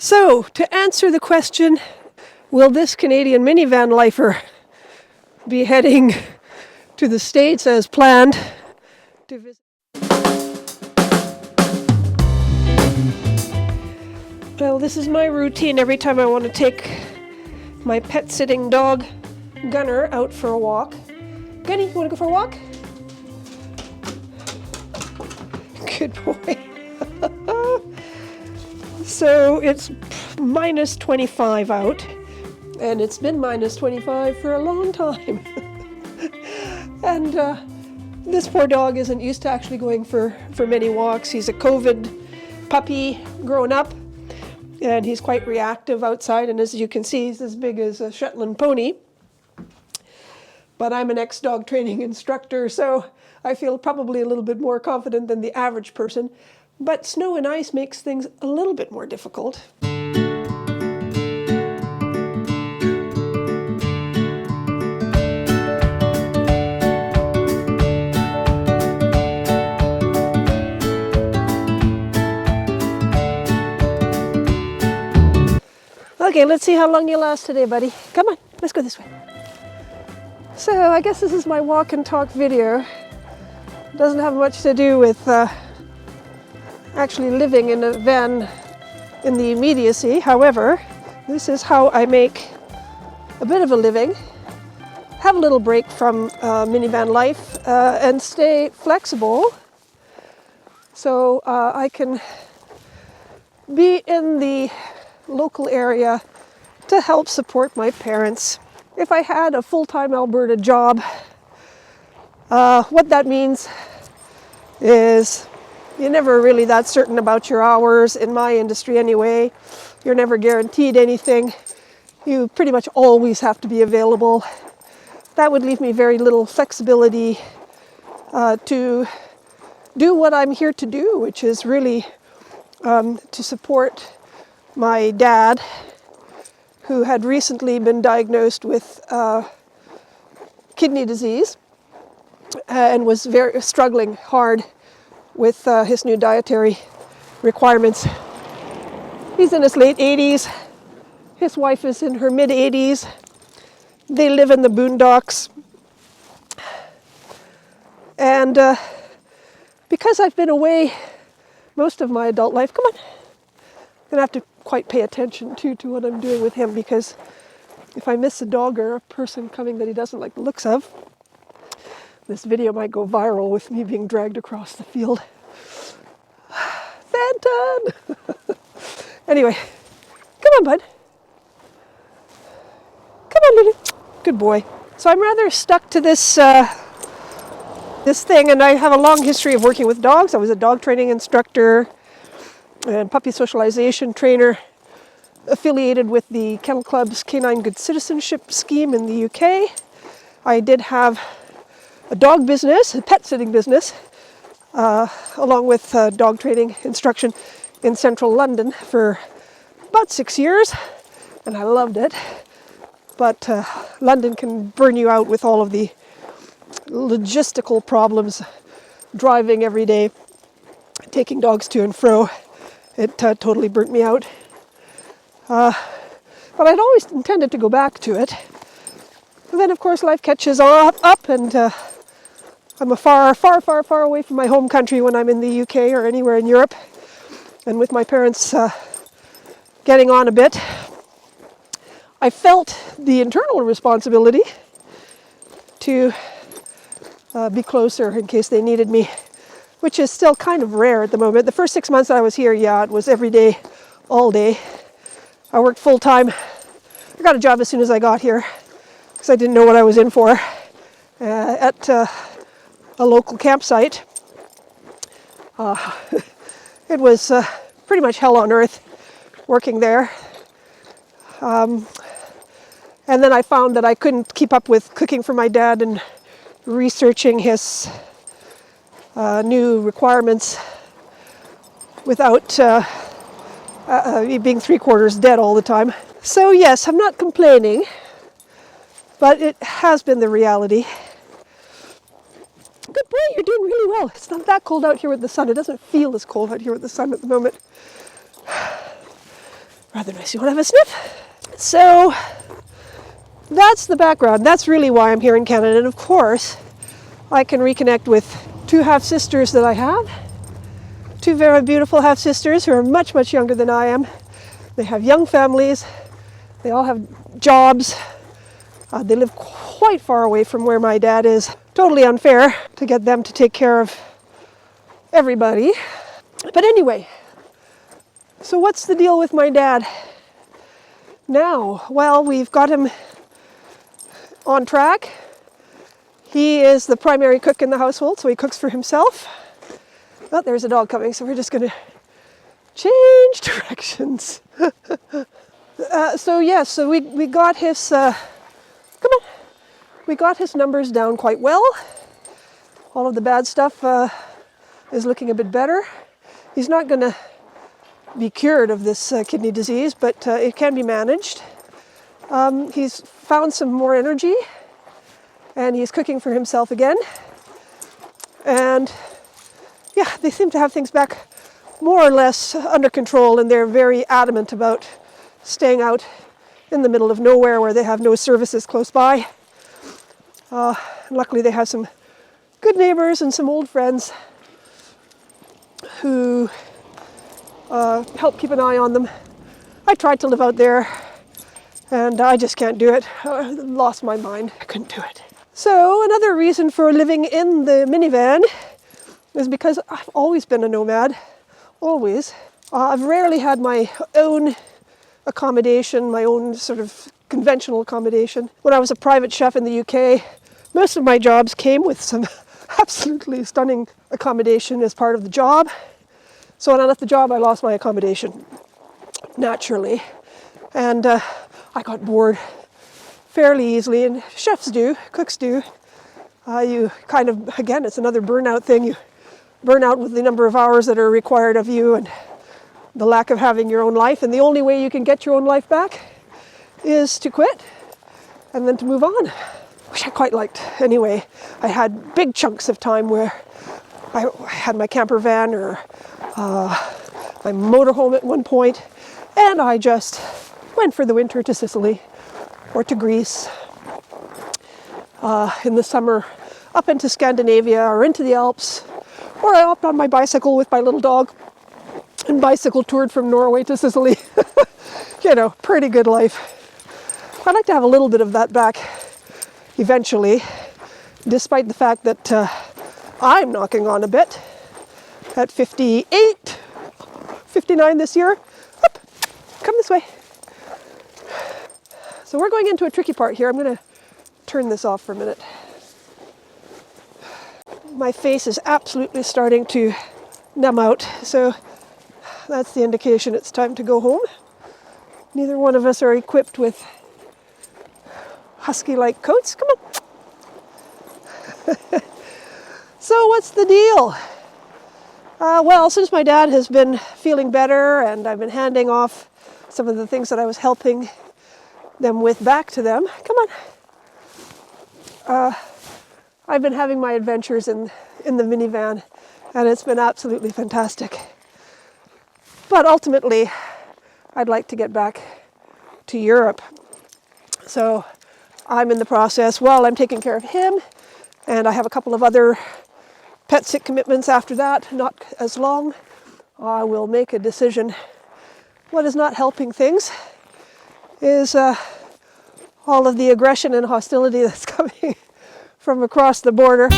So, to answer the question, will this Canadian minivan lifer be heading to the States as planned to visit? Well, this is my routine every time I want to take my pet sitting dog, Gunnar, out for a walk. Gunny, you want to go for a walk? Good boy. So it's minus 25 out, and it's been minus 25 for a long time. And this poor dog isn't used to actually going for many walks. He's a COVID puppy grown up, and he's quite reactive outside, and as you can see, he's as big as a Shetland pony. But I'm an ex-dog training instructor, so I feel probably a little bit more confident than the average person. But snow and ice makes things a little bit more difficult. Okay, let's see how long you last today, buddy. Come on, let's go this way. So I guess this is my walk and talk video. It doesn't have much to do with actually living in a van in the immediacy. However, this is how I make a bit of a living, have a little break from minivan life, and stay flexible so I can be in the local area to help support my parents. If I had a full-time Alberta job, what that means is you're never really that certain about your hours, in my industry anyway. You're never guaranteed anything. You pretty much always have to be available. That would leave me very little flexibility to do what I'm here to do, which is really to support my dad, who had recently been diagnosed with kidney disease and was struggling hard with his new dietary requirements. He's in his late 80s. His wife is in her mid 80s. They live in the boondocks. And because I've been away most of my adult life, come on, I'm gonna have to quite pay attention to what I'm doing with him, because if I miss a dog or a person coming that he doesn't like the looks of, this video might go viral with me being dragged across the field. Fenton! Anyway, come on, bud. Come on, Lily. Good boy. So I'm rather stuck to this thing, and I have a long history of working with dogs. I was a dog training instructor and puppy socialization trainer, affiliated with the Kennel Club's Canine Good Citizenship scheme in the UK. I did have a dog business, a pet sitting business, along with dog training instruction in central London for about 6 years, and I loved it. But London can burn you out with all of the logistical problems, driving every day, taking dogs to and fro. It totally burnt me out. But I'd always intended to go back to it. And then, of course, life catches up, and I'm far away from my home country when I'm in the UK or anywhere in Europe. And with my parents getting on a bit, I felt the internal responsibility to be closer in case they needed me, which is still kind of rare at the moment. The first 6 months that I was here, yeah, it was every day, all day. I worked full time. I got a job as soon as I got here because I didn't know what I was in for at a local campsite. It was pretty much hell on earth working there. And then I found that I couldn't keep up with cooking for my dad and researching his new requirements without being 3/4 dead all the time. So yes, I'm not complaining, but it has been the reality. Good boy, you're doing really well. It's not that cold out here with the sun. It doesn't feel as cold out here with the sun at the moment. Rather nice. You want to have a sniff? So that's the background. That's really why I'm here in Canada. And of course, I can reconnect with two half-sisters that I have. Two very beautiful half-sisters who are much, much younger than I am. They have young families. They all have jobs. They live quite far away from where my dad is. Totally unfair to get them to take care of everybody. But anyway, so what's the deal with my dad now? Well, we've got him on track. He is the primary cook in the household, so he cooks for himself. Oh, there's a dog coming, so we're just going to change directions. So we got his, we got his numbers down quite well. All of the bad stuff is looking a bit better. He's not going to be cured of this kidney disease, but it can be managed. He's found some more energy, and he's cooking for himself again. And yeah, they seem to have things back more or less under control, and they're very adamant about staying out in the middle of nowhere where they have no services close by. Luckily, they have some good neighbors and some old friends who help keep an eye on them. I tried to live out there, and I just can't do it. I lost my mind. I couldn't do it. So another reason for living in the minivan is because I've always been a nomad. Always. I've rarely had my own accommodation, my own sort of conventional accommodation. When I was a private chef in the UK, most of my jobs came with some absolutely stunning accommodation as part of the job. So when I left the job, I lost my accommodation, naturally. And I got bored fairly easily, and chefs do, cooks do. You kind of, again, it's another burnout thing. You burn out with the number of hours that are required of you and the lack of having your own life. And the only way you can get your own life back is to quit and then to move on, which I quite liked. Anyway, I had big chunks of time where I had my camper van or my motorhome at one point, and I just went for the winter to Sicily or to Greece. In the summer, up into Scandinavia or into the Alps, or I hopped on my bicycle with my little dog and bicycle toured from Norway to Sicily. You know, pretty good life. I'd like to have a little bit of that back eventually, despite the fact that I'm knocking on a bit at 58, 59 this year. Up, come this way. So we're going into a tricky part here. I'm going to turn this off for a minute. My face is absolutely starting to numb out, so that's the indication it's time to go home. Neither one of us are equipped with husky-like coats. Come on. So what's the deal? Well, since my dad has been feeling better and I've been handing off some of the things that I was helping them with back to them, come on. I've been having my adventures in the minivan, and it's been absolutely fantastic. But ultimately, I'd like to get back to Europe. So I'm in the process. While I'm taking care of him, and I have a couple of other pet sick commitments after that, not as long, I will make a decision. What is not helping things is all of the aggression and hostility that's coming from across the border.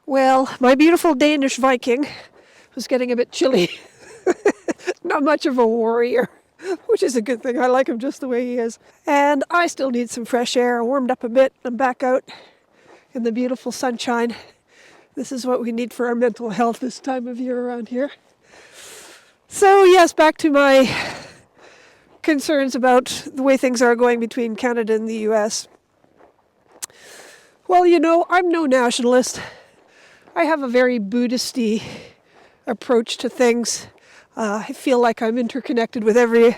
Well, my beautiful Danish Viking was getting a bit chilly. Not much of a warrior, which is a good thing. I like him just the way he is. And I still need some fresh air. I warmed up a bit. I'm back out in the beautiful sunshine. This is what we need for our mental health this time of year around here. So yes, back to my concerns about the way things are going between Canada and the US. Well, you know, I'm no nationalist. I have a very Buddhist-y approach to things. I feel like I'm interconnected with every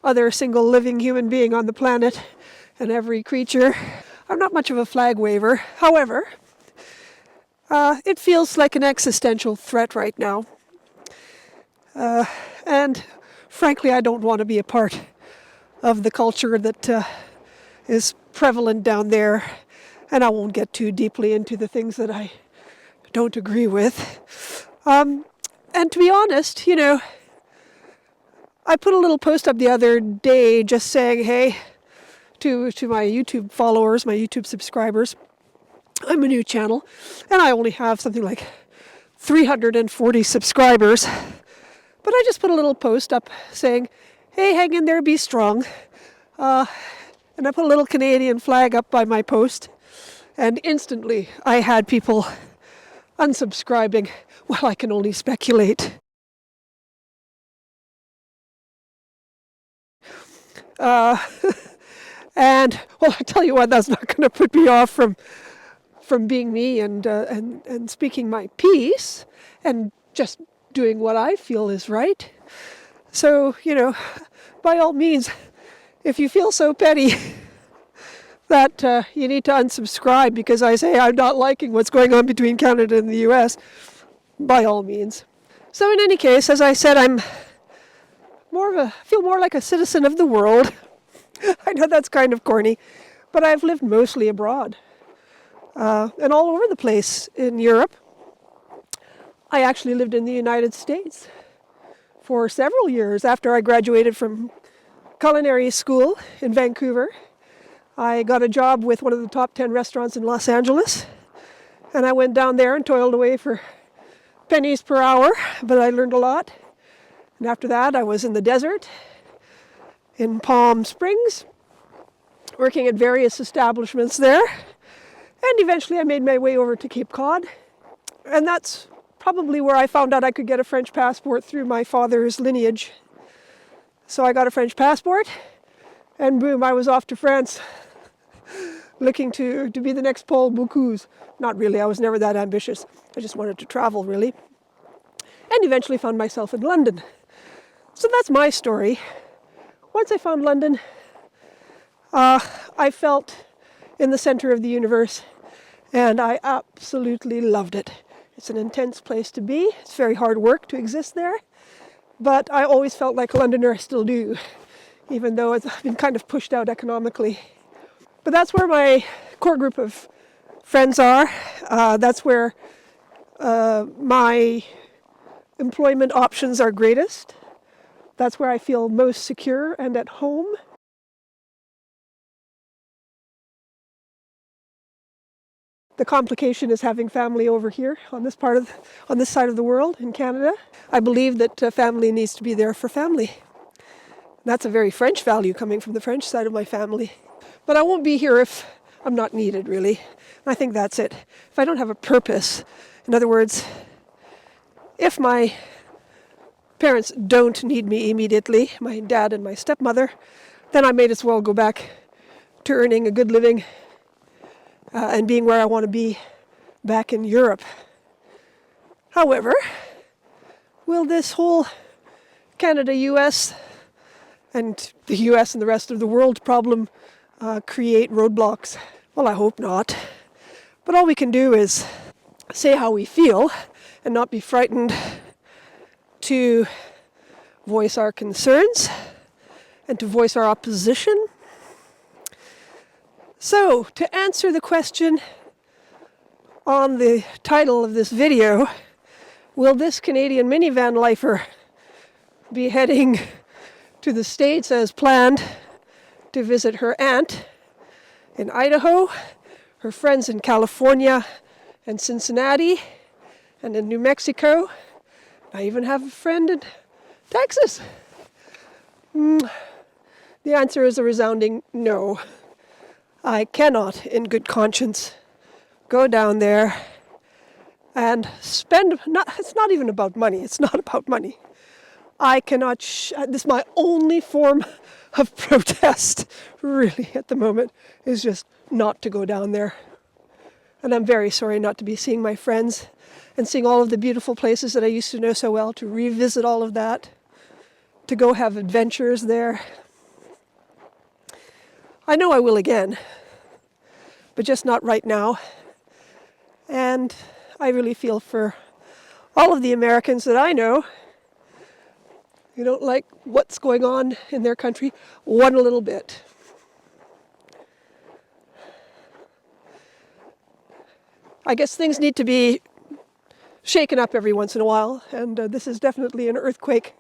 other single living human being on the planet and every creature. I'm not much of a flag waver. However, It feels like an existential threat right now. And frankly, I don't want to be a part of the culture that is prevalent down there. And I won't get too deeply into the things that I don't agree with. And to be honest, I put a little post up the other day just saying, hey, to my YouTube followers, my YouTube subscribers, I'm a new channel, and I only have something like 340 subscribers. But I just put a little post up saying, hey, hang in there, be strong. And I put a little Canadian flag up by my post, and instantly I had people unsubscribing. Well, I can only speculate. And, well, I tell you what, that's not going to put me off from being me and speaking my piece and just doing what I feel is right. So, by all means, if you feel so petty that you need to unsubscribe because I say I'm not liking what's going on between Canada and the US, by all means. So in any case, as I said, I'm feel more like a citizen of the world. I know that's kind of corny, but I've lived mostly abroad and all over the place in Europe. I actually lived in the United States for several years after I graduated from culinary school in Vancouver. I got a job with one of the top 10 restaurants in Los Angeles, and I went down there and toiled away for pennies per hour, but I learned a lot. And after that, I was in the desert in Palm Springs, working at various establishments there. And eventually I made my way over to Cape Cod. And that's probably where I found out I could get a French passport through my father's lineage. So I got a French passport, and boom, I was off to France, looking to be the next Paul Bocuse. Not really, I was never that ambitious. I just wanted to travel, really. And eventually found myself in London. So that's my story. Once I found London, I felt in the center of the universe, and I absolutely loved it. It's an intense place to be. It's very hard work to exist there, but I always felt like a Londoner. I still do, even though I've been kind of pushed out economically. But that's where my core group of friends are. That's where my employment options are greatest. That's where I feel most secure and at home. The complication is having family over here on this side of the world in Canada. I believe that family needs to be there for family. That's a very French value coming from the French side of my family. But I won't be here if I'm not needed, really. I think that's it. If I don't have a purpose, in other words, if my parents don't need me immediately, my dad and my stepmother, then I may as well go back to earning a good living and being where I want to be back in Europe. However, will this whole Canada-US and the US and the rest of the world problem create roadblocks? Well, I hope not. But all we can do is say how we feel and not be frightened to voice our concerns and to voice our opposition. So, to answer the question on the title of this video, will this Canadian minivan lifer be heading to the States as planned to visit her aunt in Idaho, her friends in California and Cincinnati, and in New Mexico? I even have a friend in Texas. The answer is a resounding no. I cannot, in good conscience, go down there and spend, it's not even about money, it's not about money. I cannot, this is my only form of protest, really, at the moment, is just not to go down there. And I'm very sorry not to be seeing my friends and seeing all of the beautiful places that I used to know so well, to revisit all of that, to go have adventures there. I know I will again, but just not right now. And I really feel for all of the Americans that I know who don't like what's going on in their country one little bit. I guess things need to be shaken up every once in a while, and this is definitely an earthquake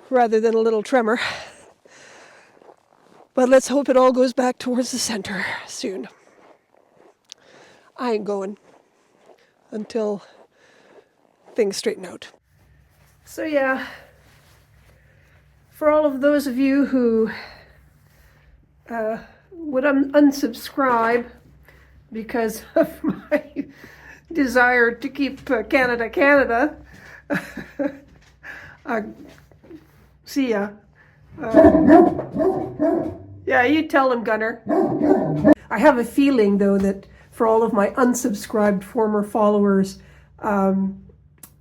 rather than a little tremor. But let's hope it all goes back towards the center soon. I ain't going until things straighten out. So yeah, for all of those of you who would unsubscribe because of my desire to keep Canada, Canada, see ya. Yeah, you tell them, Gunnar. I have a feeling, though, that for all of my unsubscribed former followers, that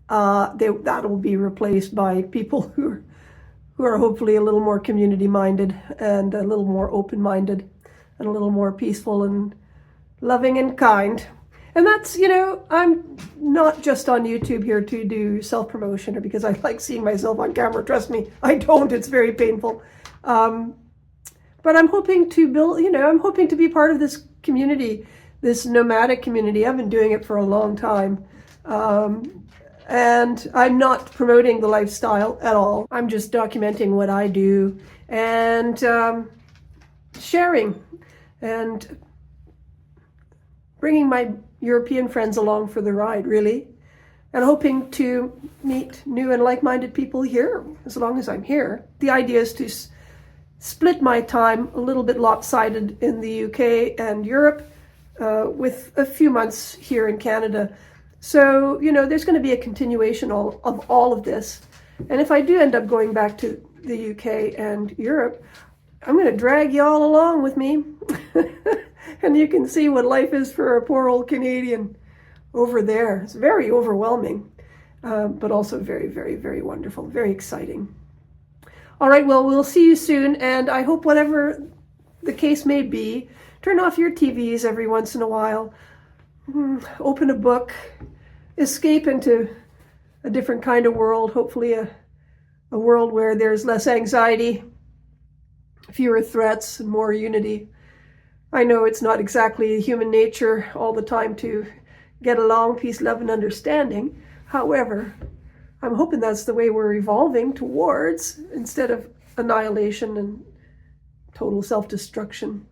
will be replaced by people who are hopefully a little more community-minded and a little more open-minded and a little more peaceful and loving and kind. And that's, I'm not just on YouTube here to do self-promotion or because I like seeing myself on camera. Trust me, I don't. It's very painful. But I'm hoping to build, I'm hoping to be part of this community, this nomadic community. I've been doing it for a long time. And I'm not promoting the lifestyle at all. I'm just documenting what I do and sharing and bringing my European friends along for the ride, really, and hoping to meet new and like-minded people here as long as I'm here. The idea is to split my time a little bit lopsided in the UK and Europe with a few months here in Canada. So, there's going to be a continuation of all of this. And if I do end up going back to the UK and Europe, I'm going to drag you all along with me. And you can see what life is for a poor old Canadian over there. It's very overwhelming, but also very, very, very wonderful, very exciting. All right, well, we'll see you soon. And I hope whatever the case may be, turn off your TVs every once in a while, open a book, escape into a different kind of world, hopefully a world where there's less anxiety, fewer threats, and more unity. I know it's not exactly human nature all the time to get along, peace, love, and understanding. However, I'm hoping that's the way we're evolving towards, instead of annihilation and total self-destruction.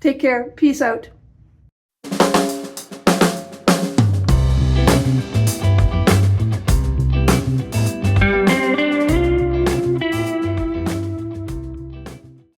Take care. Peace out.